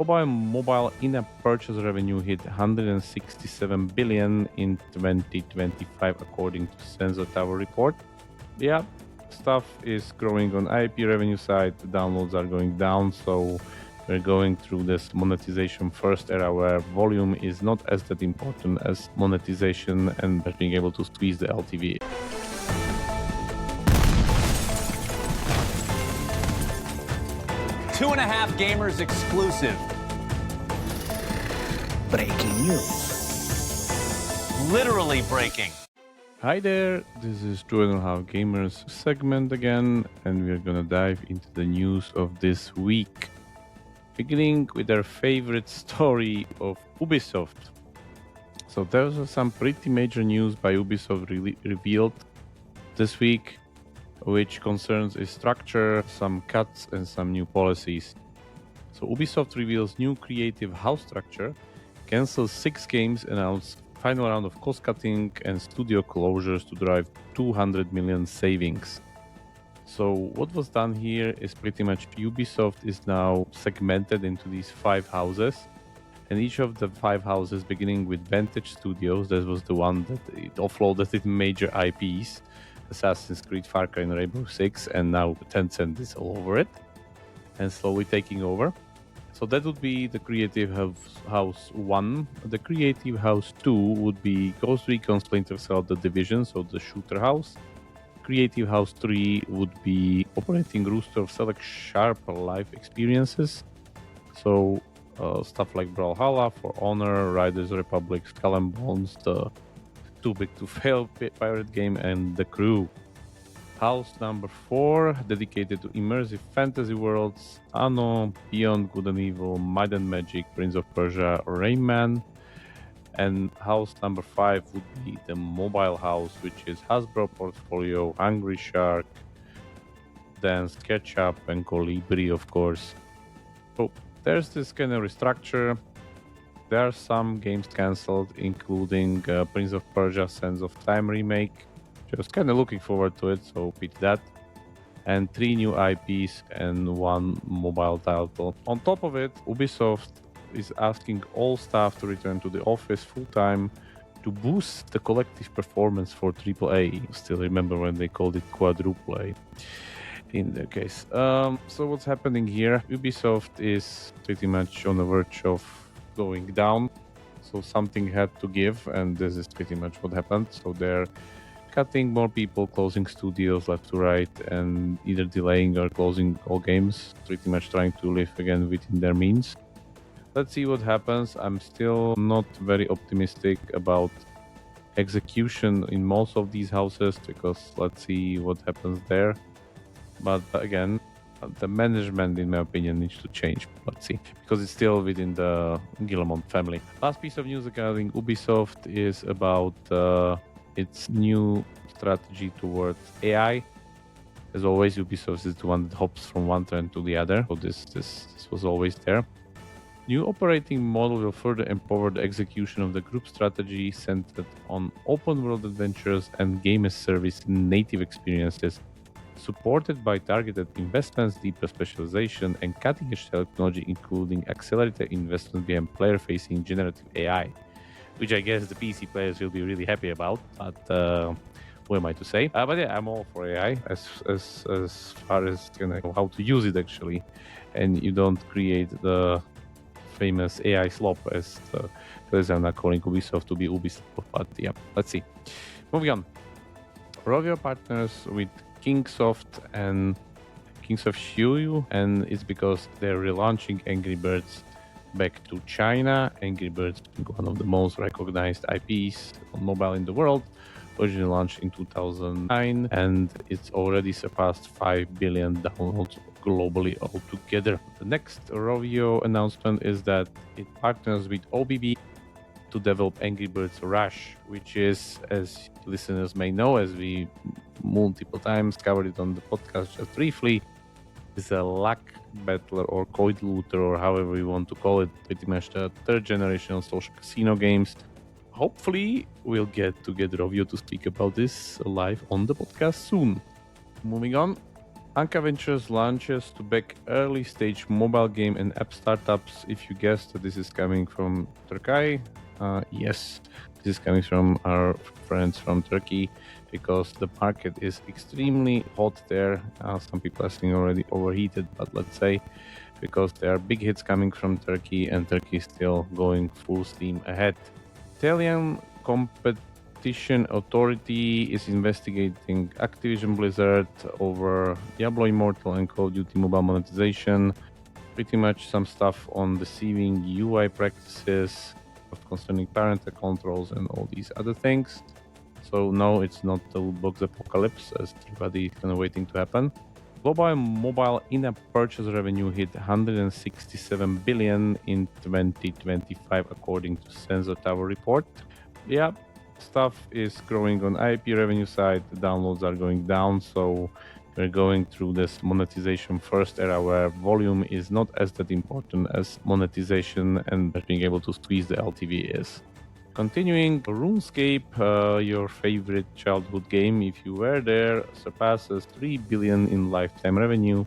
Mobile in-app purchase revenue hit 167 billion in 2025, according to Sensor Tower report. Yeah, stuff is growing on IAP revenue side. The downloads are going down, so we're going through this monetization-first era where volume is not as that important as monetization and being able to squeeze the LTV. Two and a Half Gamers exclusive. Breaking news. Literally breaking. Hi there, this is 2.5 Gamers segment again, and we're gonna dive into the news of this week. Beginning with our favorite story of Ubisoft. So there's some pretty major news by Ubisoft revealed this week, which concerns its structure, some cuts, and some new policies. So Ubisoft reveals new creative house structure, cancels 6 games, announced final round of cost cutting and studio closures to drive 200 million savings. So what was done here is pretty much Ubisoft is now segmented into these 5 houses, and each of the 5 houses, beginning with Vantage Studios, that was the one that it offloaded its major IPs, Assassin's Creed, Far Cry, and Rainbow Six, and now Tencent is all over it and slowly taking over. So that would be the Creative House 1. The Creative House 2 would be Ghost Recon, Splinter Cell, The Division, so the shooter house. Creative House 3 would be Operating Rooster, Select Sharp Life Experiences. So stuff like Brawlhalla, For Honor, Riders Republic, Skull and Bones, the Too Big to Fail pirate game, and The Crew. House number 4, dedicated to immersive fantasy worlds, Anno, Beyond Good and Evil, Might and Magic, Prince of Persia, Rayman. And house number 5 would be the mobile house, which is Hasbro Portfolio, Hungry Shark, then SketchUp, and Colibri, of course. So there's this kind of restructure. There are some games cancelled, including Prince of Persia Sands of Time remake. Just kind of looking forward to it, so pity that. And 3 new IPs and 1 mobile title. On top of it, Ubisoft is asking all staff to return to the office full-time to boost the collective performance for AAA. Still remember when they called it quadruple A in their case. So what's happening here? Ubisoft is pretty much on the verge of going down. So something had to give, and this is pretty much what happened. So they're cutting more people, closing studios left to right, and either delaying or closing all games, pretty much trying to live again within their means. Let's see what happens. I'm still not very optimistic about execution in most of these houses, because let's see what happens there. But again, the management, in my opinion, needs to change. Let's see, because it's still within the Guillemot family. Last piece of news regarding Ubisoft is about its new strategy towards AI. As always, Ubisoft is the one that hops from one trend to the other. So this was always there. New operating model will further empower the execution of the group strategy centered on open world adventures and game as service native experiences, supported by targeted investments, deeper specialization, and cutting-edge technology, including accelerated investment behind player-facing generative AI, which I guess the PC players will be really happy about. But who am I to say? But yeah, I'm all for AI as far as how to use it actually, and you don't create the famous AI slop as I'm not calling Ubisoft to be Ubisoft. But yeah, let's see. Moving on. Rovio partners with Kingsoft and Kingsoft Shuyu, and it's because they're relaunching Angry Birds back to China. Angry Birds being one of the most recognized IPs on mobile in the world, originally launched in 2009, and it's already surpassed 5 billion downloads globally altogether. The next Rovio announcement is that it partners with OBB to develop Angry Birds Rush, which is, as listeners may know, as we multiple times covered it on the podcast just briefly, is a luck battler or coin looter, or however you want to call it, pretty much the 3rd generation of social casino games. Hopefully we'll get Rovio to speak about this live on the podcast soon. Moving on, Anka Ventures launches to back early stage mobile game and app startups. If you guessed that this is coming from Turkey, yes, this is coming from our friends from Turkey because the market is extremely hot there. Some people are saying already overheated, but let's say because there are big hits coming from Turkey and Turkey is still going full steam ahead. Italian Competition Authority is investigating Activision Blizzard over Diablo Immortal and Call of Duty mobile monetization. Pretty much some stuff on deceiving UI practices concerning parental controls and all these other things. So no, it's not the loot box apocalypse as everybody is kind of waiting to happen. Global mobile in-app purchase revenue hit 167 billion in 2025 according to Sensor Tower report. Yeah, stuff is growing on IAP revenue side, the downloads are going down, so we're going through this monetization first era where volume is not as that important as monetization and being able to squeeze the LTV is. Continuing, RuneScape, your favorite childhood game, if you were there, surpasses 3 billion in lifetime revenue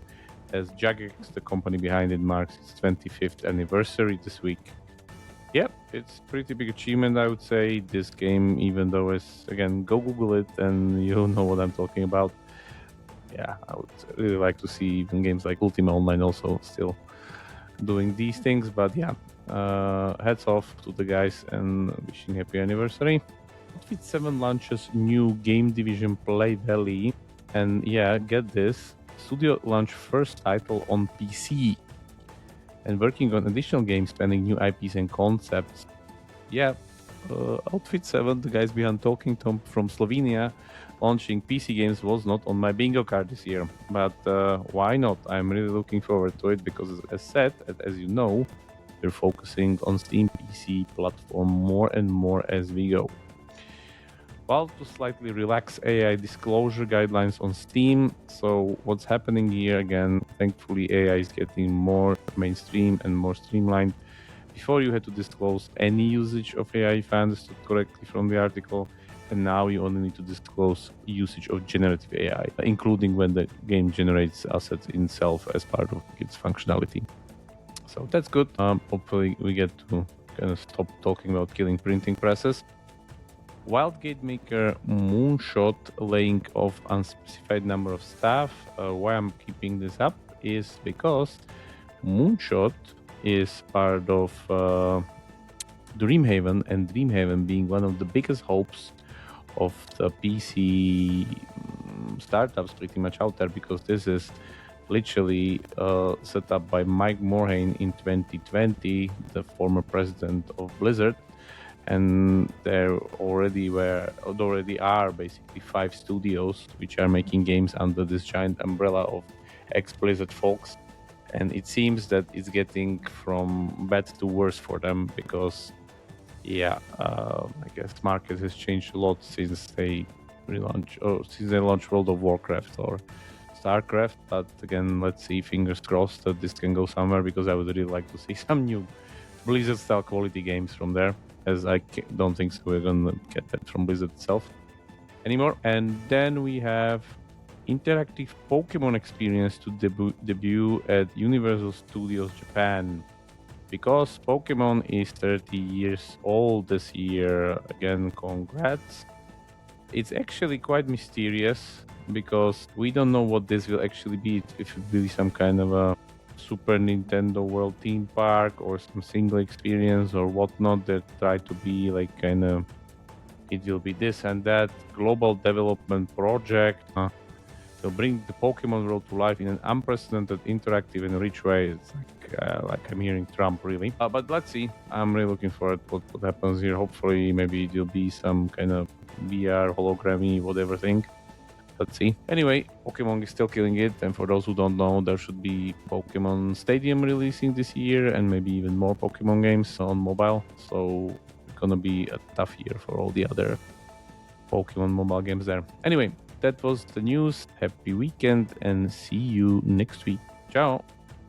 as Jagex, the company behind it, marks its 25th anniversary this week. Yep, it's pretty big achievement, I would say. This game, even though it's, again, go Google it and you'll know what I'm talking about. Yeah, I would really like to see even games like Ultima Online also still doing these things, but yeah. Hats off to the guys and wishing happy anniversary. Outfit 7 launches new game division Play Valley, and yeah, get this, studio launched first title on PC and working on additional games spanning new IPs and concepts. Yeah, Outfit 7, the guys behind Talking Tom from Slovenia, launching PC games was not on my bingo card this year, but why not? I'm really looking forward to it because, as said, as you know, we're focusing on Steam PC platform more and more as we go. Valve to slightly relax AI disclosure guidelines on Steam. So what's happening here again, thankfully AI is getting more mainstream and more streamlined. Before you had to disclose any usage of AI if I understood correctly from the article, and now you only need to disclose usage of generative AI, including when the game generates assets itself as part of its functionality. So that's good. Hopefully we get to kind of stop talking about killing printing presses. Wildgate maker Moonshot laying off unspecified number of staff. Why I'm keeping this up is because Moonshot is part of Dreamhaven, and Dreamhaven being one of the biggest hopes of the PC startups pretty much out there, because this is literally set up by Mike Morhaime in 2020, the former president of Blizzard. And there already are basically 5 studios which are making games under this giant umbrella of ex-Blizzard folks. And it seems that it's getting from bad to worse for them because, yeah, I guess market has changed a lot since they launched World of Warcraft or StarCraft. But again, let's see, fingers crossed that this can go somewhere, because I would really like to see some new Blizzard-style quality games from there, as I don't think we're going to get that from Blizzard itself anymore. And then we have interactive Pokémon experience to debut at Universal Studios Japan. Because Pokémon is 30 years old this year, again, congrats. It's actually quite mysterious, because we don't know what this will actually be. If it will be some kind of a Super Nintendo World theme park or some single experience or whatnot that try to be like kind of, it will be this and that global development project. They'll bring the Pokemon world to life in an unprecedented, interactive and rich way. It's like I'm hearing Trump, really. But let's see. I'm really looking forward to what happens here. Hopefully, maybe there'll be some kind of VR, hologrammy, whatever thing. Let's see. Anyway, Pokemon is still killing it. And for those who don't know, there should be Pokemon Stadium releasing this year and maybe even more Pokemon games on mobile. So it's going to be a tough year for all the other Pokemon mobile games there. Anyway, that was the news. Happy weekend and see you next week. Ciao.